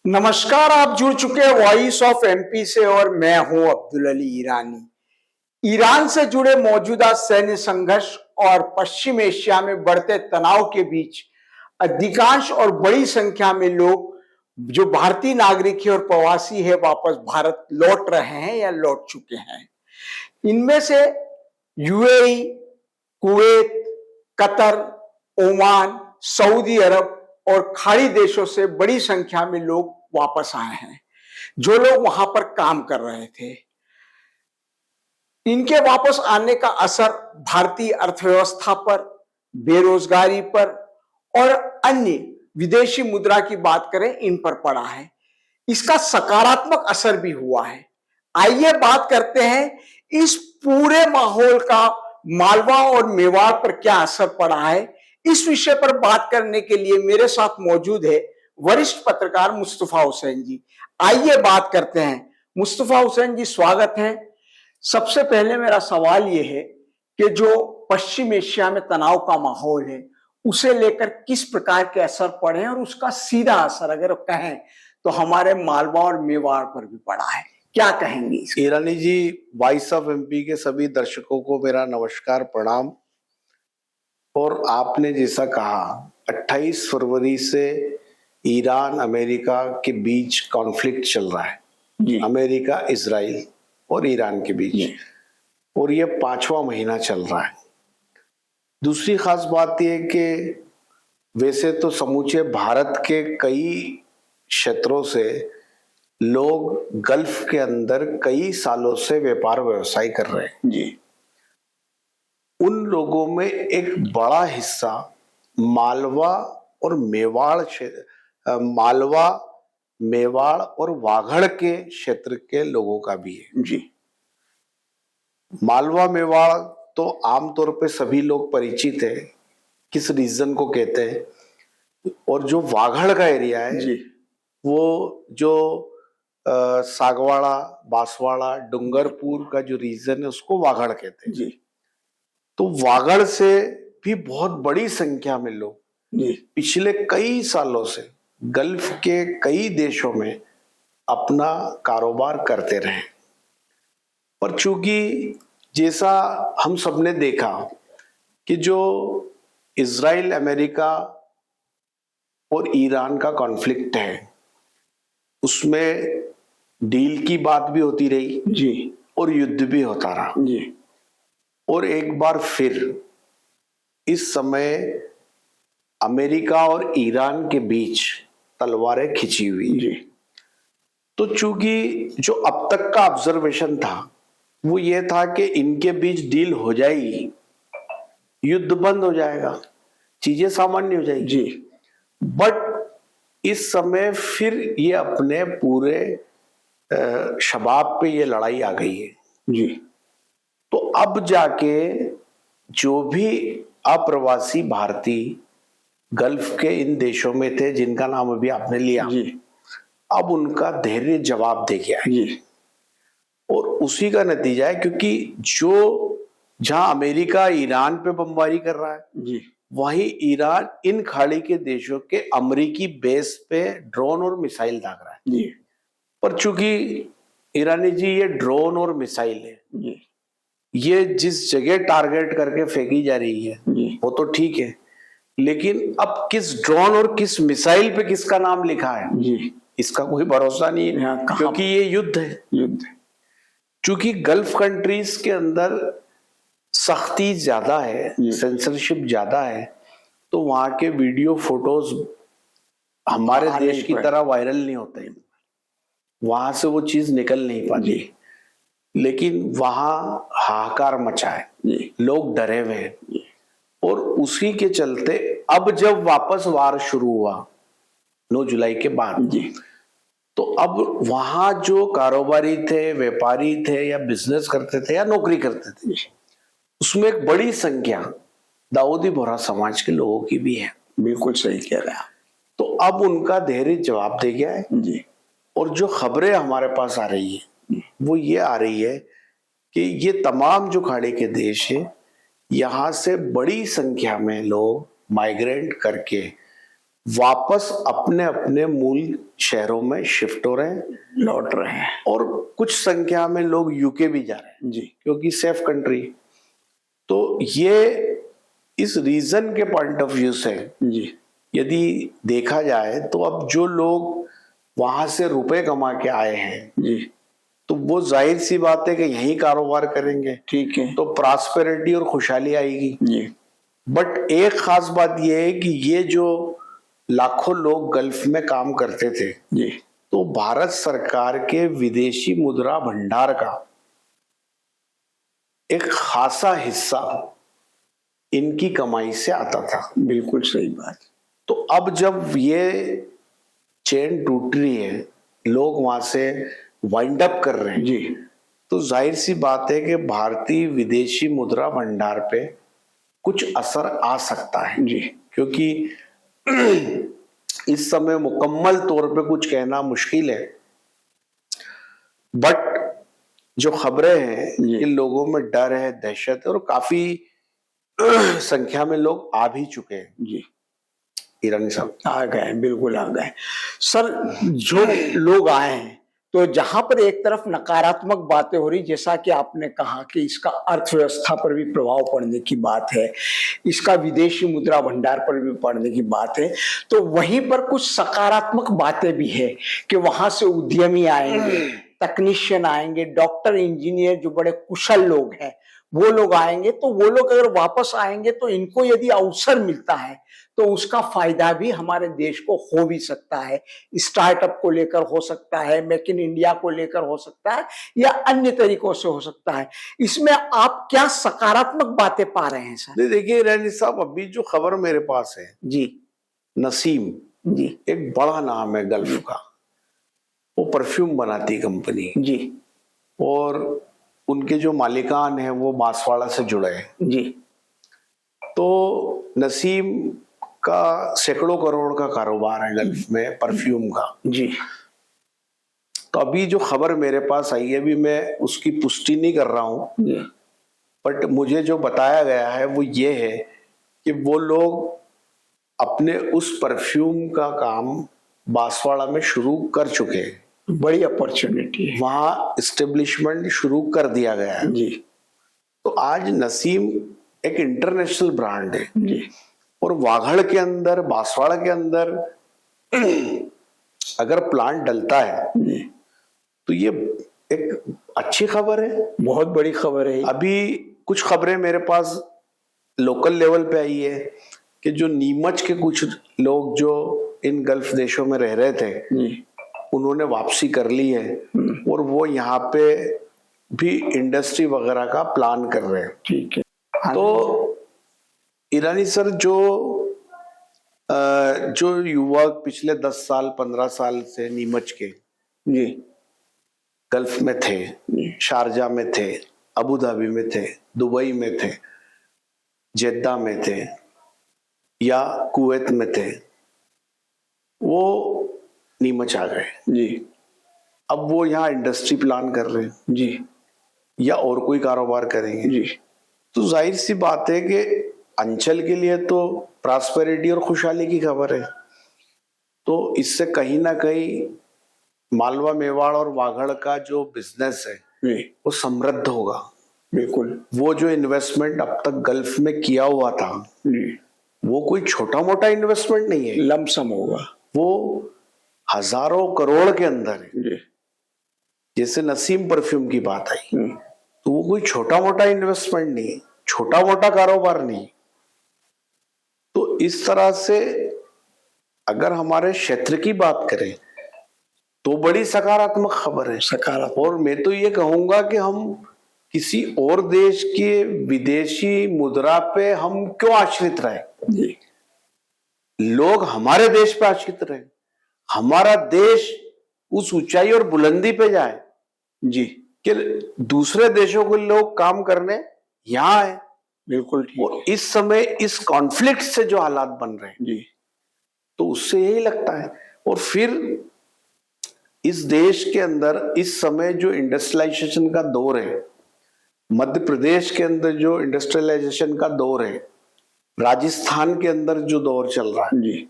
नमस्कार। आप जुड़ चुके हैं वॉइस ऑफ एमपी से और मैं हूं अब्दुल अली ईरानी। ईरान से जुड़े मौजूदा सैन्य संघर्ष और पश्चिम एशिया में बढ़ते तनाव के बीच अधिकांश और बड़ी संख्या में लोग जो भारतीय नागरिक है और प्रवासी है वापस भारत लौट रहे हैं या लौट चुके हैं। इनमें से UAE, Kuwait, Qatar, Oman, Saudi Arabia और खाड़ी देशों से बड़ी संख्या में लोग वापस आए हैं जो लोग वहां पर काम कर रहे थे। इनके वापस आने का असर भारतीय अर्थव्यवस्था पर, बेरोजगारी पर और अन्य विदेशी मुद्रा की बात करें इन पर पड़ा है। इसका सकारात्मक असर भी हुआ है। आइए बात करते हैं इस पूरे माहौल का मालवा और मेवाड़ पर क्या असर पड़ा है। इस विषय पर बात करने के लिए मेरे साथ मौजूद है वरिष्ठ पत्रकार मुस्तफा हुसैन जी। आइए बात करते हैं। मुस्तफा हुसैन जी, स्वागत है। सबसे पहले मेरा सवाल यह है कि जो पश्चिम एशिया में तनाव का माहौल है उसे लेकर किस प्रकार के असर पड़े हैं और उसका सीधा असर अगर कहें तो हमारे मालवा और मेवाड़ पर भी पड़ा है, क्या कहेंगे? Irani ji, voice of MP के सभी दर्शकों को मेरा नमस्कार, प्रणाम। और आपने जैसा कहा, 28 फरवरी से ईरान अमेरिका के बीच कॉन्फ्लिक्ट चल रहा है जी। अमेरिका, इजराइल और ईरान के बीच, और ये 5वां महीना चल रहा है। दूसरी खास बात यह कि वैसे तो समूचे भारत के कई क्षेत्रों से लोग गल्फ के अंदर कई सालों से व्यापार व्यवसाय कर रहे हैं जी। उन लोगों में एक बड़ा हिस्सा मालवा और मेवाड़ और वागड़ के क्षेत्र के लोगों का भी है जी। मालवा मेवाड़ तो आमतौर पे सभी लोग परिचित है किस रीजन को कहते हैं, और जो वागड़ का एरिया है जी, वो जो सागवाड़ा, बांसवाड़ा, डूंगरपुर का जो रीजन है उसको वागड़ कहते हैं जी। तो वागड़ से भी बहुत बड़ी संख्या में लोग पिछले कई सालों से गल्फ के कई देशों में अपना कारोबार करते रहे। पर चूंकि जैसा हम सबने देखा कि जो इजराइल, अमेरिका और ईरान का कॉन्फ्लिक्ट है उसमें डील की बात भी होती रही जी, और युद्ध भी होता रहा जी। और एक बार फिर इस समय अमेरिका और ईरान के बीच तलवारें खिंची हुई जी। तो चूंकि जो अब तक का ऑब्जर्वेशन था वो ये था कि इनके बीच डील हो जाएगी, युद्ध बंद हो जाएगा, चीजें सामान्य हो जाएगी जी। बट इस समय फिर ये अपने पूरे शबाब पे ये लड़ाई आ गई है जी। तो अब जाके जो भी अप्रवासी भारतीय गल्फ के इन देशों में थे जिनका नाम अभी आपने लिया जी, अब उनका धैर्य जवाब दे गया है जी। और उसी का नतीजा है, क्योंकि जो जहां अमेरिका ईरान पे बमबारी कर रहा है जी, वहीं ईरान इन खाड़ी के देशों के अमेरिकी बेस पे ड्रोन और मिसाइल दाग रहा है जी। पर चूंकि ईरानी जी ये ड्रोन और मिसाइल है जी, ये जिस जगह टारगेट करके फेंकी जा रही है जी, वो तो ठीक है, लेकिन अब किस ड्रोन और किस मिसाइल पे किसका नाम लिखा है जी, इसका कोई भरोसा नहीं है, क्योंकि ये युद्ध है। चूंकि गल्फ कंट्रीज के अंदर सख्ती ज्यादा है, सेंसरशिप ज्यादा है, तो वहां के वीडियो फोटोज हमारे देश की तरह वायरल नहीं होते, वहां से वो चीज निकल नहीं पाती। लेकिन वहां हाहाकार मचा है, लोग डरे हुए हैं, और उसी के चलते अब जब वापस वार शुरू हुआ 9 जुलाई के बाद जी, तो अब वहां जो कारोबारी थे, व्यापारी थे, या बिजनेस करते थे या नौकरी करते थे, उसमें एक बड़ी संख्या दाऊदी बोहरा समाज के लोगों की भी है। बिल्कुल सही कह रहे हैं। तो अब उनका धैर्य जवाब दे गया है जी। और जो खबरें हमारे पास आ रही है वो ये आ रही है कि ये तमाम जो खाड़ी के देश है, यहाँ से बड़ी संख्या में लोग माइग्रेट करके वापस अपने अपने मूल शहरों में शिफ्ट हो रहे हैं, लौट रहे हैं। और कुछ संख्या में लोग यूके भी जा रहे हैं जी क्योंकि सेफ कंट्री। तो ये इस रीजन के पॉइंट ऑफ व्यू से जी यदि देखा जाए तो अब जो लोग वहां से रुपए कमा के आए हैं जी तो वो जाहिर सी बात है कि यहीं कारोबार करेंगे, ठीक है। तो प्रॉस्पेरिटी और खुशहाली आएगी। जी बट एक खास बात यह है कि ये जो लाखों लोग गल्फ में काम करते थे, जी तो भारत सरकार के विदेशी मुद्रा भंडार का एक खासा हिस्सा इनकी कमाई से आता था। बिल्कुल सही बात। तो अब जब ये चेन टूट रही है, लोग वहां से वाइंड अप कर रहे हैं, जी तो जाहिर सी बात है कि भारतीय विदेशी मुद्रा भंडार पे कुछ असर आ सकता है। जी क्योंकि इस समय मुकम्मल तौर पे कुछ कहना मुश्किल है, बट जो खबरें हैं कि लोगों में डर है, दहशत है, और काफी संख्या में लोग आ भी चुके हैं। जी ईरानी साहब आ गए, बिल्कुल आ गए सर। जो लोग आए हैं, तो जहां पर एक तरफ नकारात्मक बातें हो रही, जैसा कि आपने कहा कि इसका अर्थव्यवस्था पर भी प्रभाव पड़ने की बात है, इसका विदेशी मुद्रा भंडार पर भी पड़ने की बात है, तो वहीं पर कुछ सकारात्मक बातें भी है कि वहां से उद्यमी आएंगे, तकनीशियन आएंगे, डॉक्टर, इंजीनियर, जो बड़े कुशल लोग हैं वो लोग आएंगे। तो वो लोग अगर वापस आएंगे तो इनको यदि अवसर मिलता है तो उसका फायदा भी हमारे देश को हो भी सकता है। स्टार्टअप को लेकर हो सकता है, मेक इन इंडिया को लेकर हो सकता है, या अन्य तरीकों से हो सकता है। इसमें आप क्या सकारात्मक बातें पा रहे हैं सर? देखिए ईरानी साहब, अभी जो खबर मेरे पास है, जी नसीम जी एक बड़ा नाम है गल्फ का, वो परफ्यूम बनाती कंपनी, जी और उनके जो मालिकान हैं वो बांसवाड़ा से जुड़े हैं। जी तो नसीम का सैकड़ों करोड़ का कारोबार है गल्फ में परफ्यूम का। जी तो अभी जो खबर मेरे पास आई है, अभी मैं उसकी पुष्टि नहीं कर रहा हूं, जी बट मुझे जो बताया गया है वो ये है कि वो लोग अपने उस परफ्यूम का काम बांसवाड़ा में शुरू कर चुके हैं। बड़ी अपॉर्चुनिटी है। वहां इस्टेब्लिशमेंट शुरू कर दिया गया है। जी तो आज नसीम एक इंटरनेशनल ब्रांड है, जी और वागड़ के अंदर, बांसवाड़ा के अंदर अगर प्लांट डलता है जी तो ये एक अच्छी खबर है, बहुत बड़ी खबर है। अभी कुछ खबरें मेरे पास लोकल लेवल पे आई है कि जो नीमच के कुछ लोग जो इन गल्फ देशों में रह रहे थे, जी उन्होंने वापसी कर ली है, और वो यहाँ पे भी इंडस्ट्री वगैरह का प्लान कर रहे हैं। ठीक है। तो ईरानी सर, जो युवक पिछले 10 साल 15 साल से नीमच के जी गल्फ में थे, शारजा में थे, अबू धाबी में थे, दुबई में थे, जेद्दा में थे, या कुवैत में थे, वो नीमच आ गए। जी अब वो यहाँ इंडस्ट्री प्लान कर रहे हैं जी या और कोई कारोबार करेंगे। जी तो जाहिर सी बात है कि अंचल के लिए तो प्रॉस्पेरिटी और खुशहाली की खबर है। तो इससे कहीं ना कहीं मालवा, मेवाड़ और वागड़ का जो बिजनेस है जी वो समृद्ध होगा। बिल्कुल। वो जो इन्वेस्टमेंट अब तक गल्फ में किया हुआ था, जी वो कोई छोटा मोटा इन्वेस्टमेंट नहीं है, लमसम होगा। वो हजारों करोड़ के अंदर है। जी जैसे नसीम परफ्यूम की बात आई, तो वो कोई छोटा मोटा इन्वेस्टमेंट नहीं है, छोटा मोटा कारोबार नहीं। तो इस तरह से अगर हमारे क्षेत्र की बात करें तो बड़ी सकारात्मक खबर है। सकारात्मक। और मैं तो ये कहूंगा कि हम किसी और देश के विदेशी मुद्रा पे हम क्यों आश्रित रहे? जी लोग हमारे देश पे आश्रित रहे, हमारा देश उस ऊंचाई और बुलंदी पे जाए जी कि दूसरे देशों के लोग काम करने यहाँ आए। बिल्कुल ठीक। और इस समय इस कॉन्फ्लिक्ट से जो हालात बन रहे हैं, जी तो उससे यही लगता है। और फिर इस देश के अंदर इस समय जो इंडस्ट्रियलाइजेशन का दौर है, मध्य प्रदेश के अंदर जो इंडस्ट्रियलाइजेशन का दौर है, राजस्थान के अंदर जो दौर चल रहा है, जी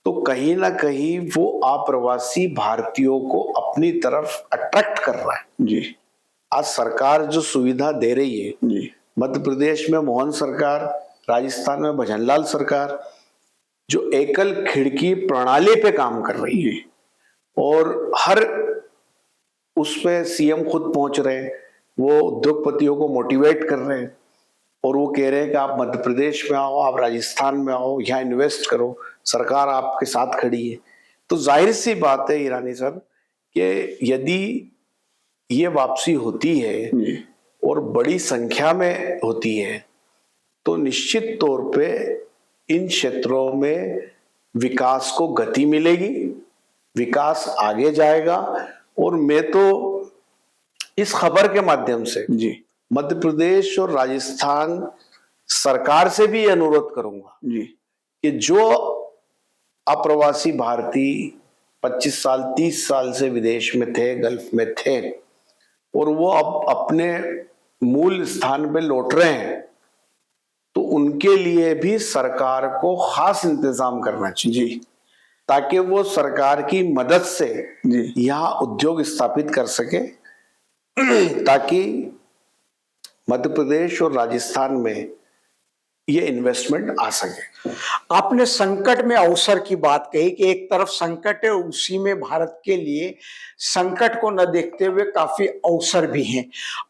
तो कहीं ना कहीं वो अप्रवासी भारतीयों को अपनी तरफ अट्रैक्ट कर रहा है। जी आज सरकार जो सुविधा दे रही है, जी मध्य प्रदेश में मोहन सरकार, राजस्थान में भजनलाल सरकार, जो एकल खिड़की प्रणाली पे काम कर रही है, और हर उस पे सीएम खुद पहुंच रहे हैं, वो उद्योगपतियों को मोटिवेट कर रहे हैं और वो कह रहे हैं कि आप मध्य प्रदेश में आओ, आप राजस्थान में आओ, यहाँ इन्वेस्ट करो, सरकार आपके साथ खड़ी है। तो जाहिर सी बात है ईरानी साहब कि यदि ये वापसी होती है और बड़ी संख्या में होती है तो निश्चित तौर पे इन क्षेत्रों में विकास को गति मिलेगी, विकास आगे जाएगा। और मैं तो इस खबर के माध्यम से जी मध्य प्रदेश और राजस्थान सरकार से भी अनुरोध करूंगा जी कि जो अप्रवासी भारतीय 25 साल 30 साल से विदेश में थे, गल्फ में थे, और वो अब अपने मूल स्थान पे लौट रहे हैं, तो उनके लिए भी सरकार को खास इंतजाम करना चाहिए जी ताकि वो सरकार की मदद से जी यहाँ उद्योग स्थापित कर सके, ताकि मध्य प्रदेश और राजस्थान में ये इन्वेस्टमेंट आ सके। आपने संकट में अवसर की बात कही कि एक तरफ संकट है, उसी में भारत के लिए संकट को न देखते हुए काफी अवसर भी हैं।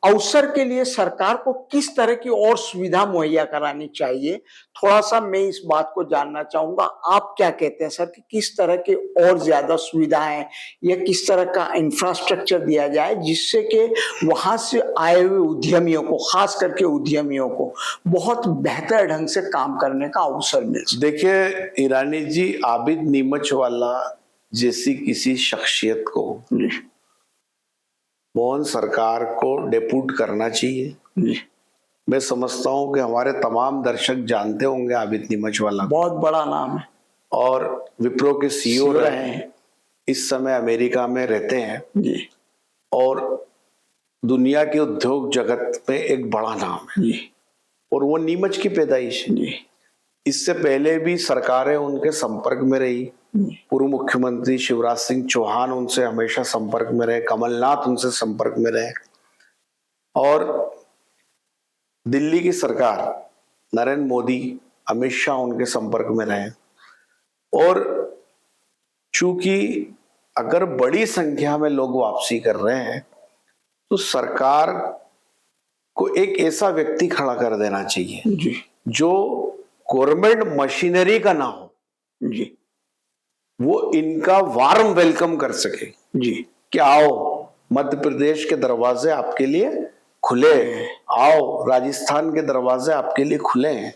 अवसर के लिए सरकार को किस तरह की और सुविधा मुहैया करानी चाहिए, थोड़ा सा मैं इस बात को जानना चाहूंगा। आप क्या कहते हैं सर कि किस तरह की और ज्यादा सुविधाएं या किस तरह का इंफ्रास्ट्रक्चर दिया जाए जिससे कि वहां से आए हुए उद्यमियों को, खास करके उद्यमियों को, बहुत बेहतर ढंग से काम करने का अवसर मिल सके? देखिए ईरानी जी, आबिद नीमच वाला जैसी किसी शख्सियत को मोहन सरकार को डेप्यूट करना चाहिए। मैं समझता हूं कि हमारे तमाम दर्शक जानते होंगे आबिद नीमच वाला, बहुत बड़ा नाम है और विप्रो के सीईओ रहे रहे, हैं, इस समय अमेरिका में रहते हैं जी और दुनिया के उद्योग जगत में एक बड़ा नाम है जी और वो नीमच की पैदाइश है। जी इससे पहले भी सरकारें उनके संपर्क में रही, पूर्व मुख्यमंत्री शिवराज सिंह चौहान उनसे हमेशा संपर्क में रहे, कमलनाथ उनसे संपर्क में रहे, और दिल्ली की सरकार नरेंद्र मोदी अमित शाह उनके संपर्क में रहे। और चूंकि अगर बड़ी संख्या में लोग वापसी कर रहे हैं तो सरकार को एक ऐसा व्यक्ति खड़ा कर देना चाहिए जी जो गवर्नमेंट मशीनरी का ना हो, जी वो इनका वार्म वेलकम कर सके जी कि आओ, मध्य प्रदेश के दरवाजे आपके लिए खुले हैं, आओ राजस्थान के दरवाजे आपके लिए खुले हैं,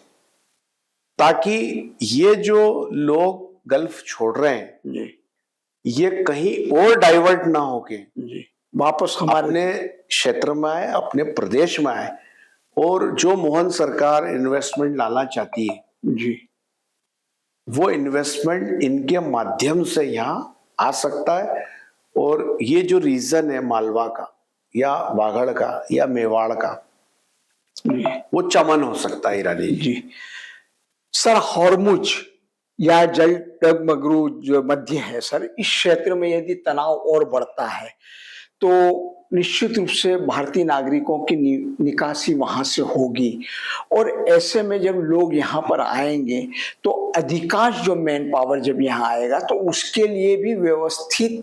ताकि ये जो लोग गल्फ छोड़ रहे हैं जी ये कहीं और डाइवर्ट ना होके जी वापस हमारे अपने क्षेत्र में आए, अपने प्रदेश में आए, और जो मोहन सरकार इन्वेस्टमेंट लाना चाहती है जी वो इन्वेस्टमेंट इनके माध्यम से यहाँ आ सकता है। और ये जो रीजन है मालवा का या वागड़ का या मेवाड़ का, वो चमन हो सकता है ईरानी जी। सर, हॉर्मुज या जल डगमगरू जो मध्य है सर, इस क्षेत्र में यदि तनाव और बढ़ता है तो निश्चित रूप से भारतीय नागरिकों की निकासी वहां से होगी, और ऐसे में जब लोग यहाँ पर आएंगे तो अधिकांश जो मैन पावर जब यहाँ आएगा तो उसके लिए भी व्यवस्थित,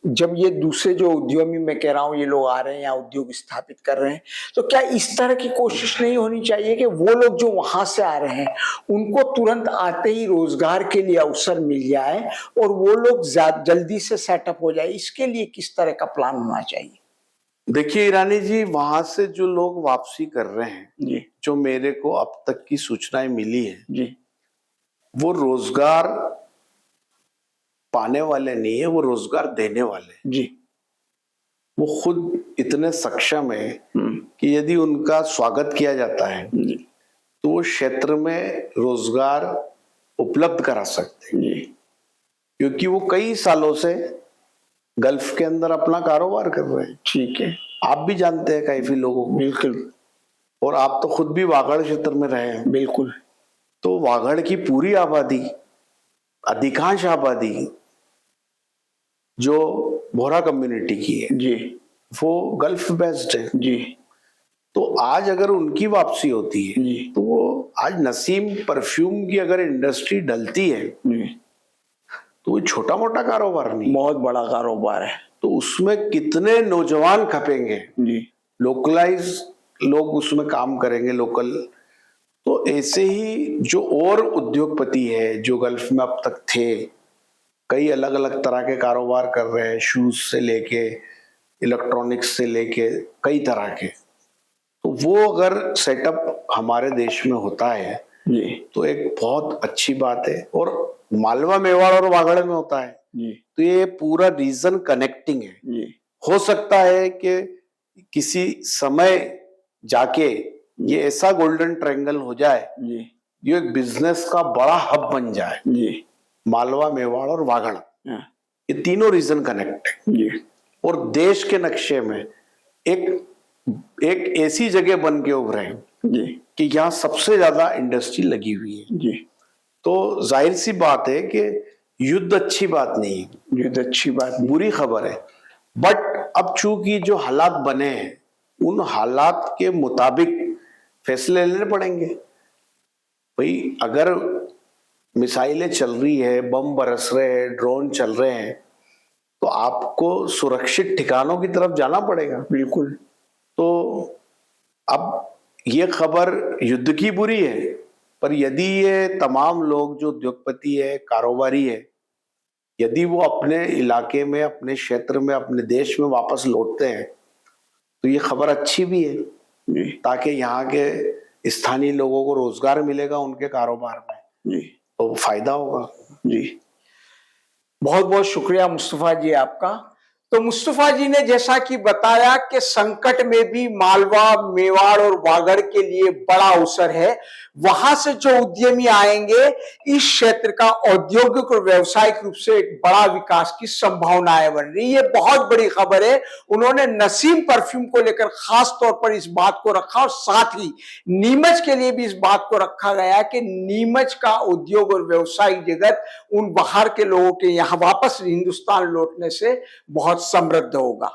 जब ये दूसरे जो उद्यमी मैं कह रहा हूँ ये लोग आ रहे हैं या उद्योग स्थापित कर रहे हैं, तो क्या इस तरह की कोशिश नहीं होनी चाहिए कि वो लोग जो वहां से आ रहे हैं उनको तुरंत आते ही रोजगार के लिए अवसर मिल जाए और वो लोग जल्दी से सेटअप हो जाए? इसके लिए किस तरह का प्लान होना चाहिए? देखिए ईरानी जी, वहां से जो लोग वापसी कर रहे हैं जी जो मेरे को अब तक की सूचनाएं मिली है, जी वो रोजगार पाने वाले नहीं है, वो रोजगार देने वाले। जी वो खुद इतने सक्षम है कि यदि उनका स्वागत किया जाता है तो वो क्षेत्र में रोजगार उपलब्ध करा सकते हैं, क्योंकि वो कई सालों से गल्फ के अंदर अपना कारोबार कर रहे हैं। ठीक है, आप भी जानते हैं काफी लोगों को, बिल्कुल, और आप तो खुद भी वागड़ क्षेत्र में रहे हैं। बिल्कुल। तो वागड़ की पूरी आबादी अधिकांश आबादी जो बोहरा कम्युनिटी की है जी वो गल्फ बेस्ड है। जी तो आज अगर उनकी वापसी होती है जी तो वो आज नसीम परफ्यूम की अगर इंडस्ट्री डलती है जी, तो वो छोटा मोटा कारोबार नहीं, बहुत बड़ा कारोबार है। तो उसमें कितने नौजवान खपेंगे, जी लोकलाइज लोग उसमें काम करेंगे लोकल। तो ऐसे ही जो और उद्योगपति है जो गल्फ में अब तक थे, कई अलग अलग तरह के कारोबार कर रहे हैं, शूज से लेके इलेक्ट्रॉनिक्स से लेके कई तरह के, तो वो अगर सेटअप हमारे देश में होता है जी तो एक बहुत अच्छी बात है। और मालवा मेवाड़ और वागड़ में होता है जी तो ये पूरा रीजन कनेक्टिंग है। जी हो सकता है कि किसी समय जाके ये ऐसा गोल्डन ट्रायंगल हो जाए, जी ये एक बिजनेस का बड़ा हब बन जाए। जी मालवा मेवाड़ और वागड़ हाँ, ये तीनों रीजन कनेक्ट है जी और देश के नक्शे में एक ऐसी जगह बन के उभरे हैं जी कि यहाँ सबसे ज्यादा इंडस्ट्री लगी हुई है। जी, तो जाहिर सी बात है कि युद्ध अच्छी बात नहीं है, ये तो अच्छी बात नहीं। बुरी खबर है। बट अब चूंकि जो हालात बने हैं उन हालात के मुताबिक फैसले लेने पड़ेंगे। भाई अगर मिसाइलें चल रही है, बम बरस रहे हैं, ड्रोन चल रहे हैं, तो आपको सुरक्षित ठिकानों की तरफ जाना पड़ेगा। बिल्कुल। तो अब ये खबर युद्ध की बुरी है, पर यदि ये तमाम लोग जो उद्योगपति है, कारोबारी है, यदि वो अपने इलाके में, अपने क्षेत्र में, अपने देश में वापस लौटते हैं तो ये खबर अच्छी भी है, जी ताकि यहाँ के स्थानीय लोगों को रोजगार मिलेगा उनके कारोबार में, जी तो फायदा होगा। जी, बहुत बहुत शुक्रिया मुस्तफा जी आपका। तो मुस्तफा जी ने जैसा कि बताया कि संकट में भी मालवा, मेवाड़ और वागड़ के लिए बड़ा अवसर है। वहां से जो उद्यमी आएंगे, इस क्षेत्र का औद्योगिक और व्यावसायिक रूप से एक बड़ा विकास की संभावनाएं बन रही है। ये बहुत बड़ी खबर है। उन्होंने नसीम परफ्यूम को लेकर खास तौर पर इस बात को रखा और साथ ही नीमच के लिए भी इस बात को रखा गया कि नीमच का उद्योग और व्यावसायिक जगत उन बाहर के लोगों के यहाँ वापस हिंदुस्तान लौटने से बहुत समृद्ध होगा।